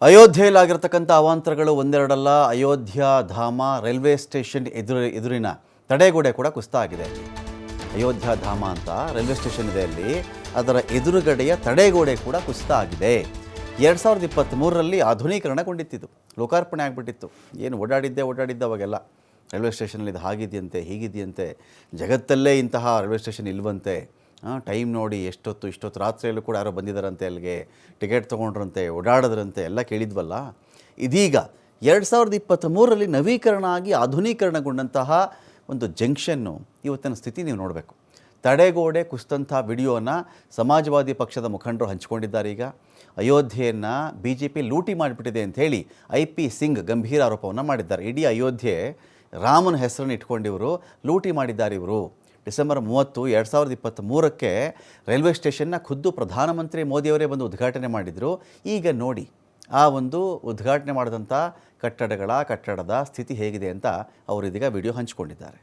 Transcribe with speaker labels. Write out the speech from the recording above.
Speaker 1: ಅಯೋಧ್ಯೆಯಲ್ಲಾಗಿರ್ತಕ್ಕಂಥ ಅವಾಂತರಗಳು ಒಂದೆರಡಲ್ಲ. ಅಯೋಧ್ಯ ಧಾಮ railway station ಎದುರಿನ ತಡೆಗೋಡೆ ಕೂಡ ಕುಸಿತ ಆಗಿದೆ. ಅಯೋಧ್ಯ ಧಾಮ ಅಂತ ರೈಲ್ವೆ ಸ್ಟೇಷನ್ ಇದೆ, ಅಲ್ಲಿ ಅದರ ಎದುರುಗಡೆಯ ತಡೆಗೋಡೆ ಕೂಡ ಕುಸಿತ ಆಗಿದೆ. 2023ರಲ್ಲಿ ಆಧುನೀಕರಣಗೊಂಡಿತ್ತು, ಲೋಕಾರ್ಪಣೆ ಆಗಿಬಿಟ್ಟಿತ್ತು. ಏನು ಓಡಾಡಿದ್ದೆ ಅವಾಗೆಲ್ಲ ರೈಲ್ವೆ ಸ್ಟೇಷನಲ್ಲಿ. ಇದು ಹಾಗಿದೆಯಂತೆ ಹೀಗಿದೆಯಂತೆ, ಜಗತ್ತಲ್ಲೇ ಇಂತಹ ರೈಲ್ವೆ ಸ್ಟೇಷನ್ ಇಲ್ವಂತೆ. ಟೈಮ್ ನೋಡಿ ಇಷ್ಟೊತ್ತು ರಾತ್ರಿಯಲ್ಲೂ ಕೂಡ ಯಾರೋ ಬಂದಿದ್ದಾರಂತೆ, ಅಲ್ಲಿಗೆ ಟಿಕೆಟ್ ತೊಗೊಂಡ್ರಂತೆ, ಓಡಾಡಿದ್ರಂತೆ ಎಲ್ಲ ಕೇಳಿದ್ವಲ್ಲ. ಇದೀಗ 2023ರಲ್ಲಿ ನವೀಕರಣ ಆಗಿ ಆಧುನೀಕರಣಗೊಂಡಂತಹ ಒಂದು ಜಂಕ್ಷನ್ನು ಇವತ್ತಿನ ಸ್ಥಿತಿ ನೀವು ನೋಡಬೇಕು. ತಡೆಗೋಡೆ ಕುಸಿದಂಥ ವಿಡಿಯೋನ ಸಮಾಜವಾದಿ ಪಕ್ಷದ ಮುಖಂಡರು ಹಂಚಿಕೊಂಡಿದ್ದಾರೆ. ಈಗ ಅಯೋಧ್ಯೆಯನ್ನು BJP ಲೂಟಿ ಮಾಡಿಬಿಟ್ಟಿದೆ ಅಂತ ಹೇಳಿ IP ಸಿಂಗ್ ಗಂಭೀರ ಆರೋಪವನ್ನು ಮಾಡಿದ್ದಾರೆ. ಇಡೀ ಅಯೋಧ್ಯೆ ರಾಮನ ಹೆಸರನ್ನು ಇಟ್ಕೊಂಡಿವರು ಲೂಟಿ ಮಾಡಿದ್ದಾರೆ ಇವರು. ಡಿಸೆಂಬರ್ 30, 2023ಕ್ಕೆ ರೈಲ್ವೆ ಸ್ಟೇಷನ್ನ ಖುದ್ದು ಪ್ರಧಾನಮಂತ್ರಿ ಮೋದಿಯವರೇ ಬಂದು ಉದ್ಘಾಟನೆ ಮಾಡಿದರು. ಈಗ ನೋಡಿ ಆ ಒಂದು ಉದ್ಘಾಟನೆ ಮಾಡಿದಂಥ ಕಟ್ಟಡದ ಸ್ಥಿತಿ ಹೇಗಿದೆ ಅಂತ ಅವರು ಇದೀಗ ವಿಡಿಯೋ ಹಂಚಿಕೊಂಡಿದ್ದಾರೆ.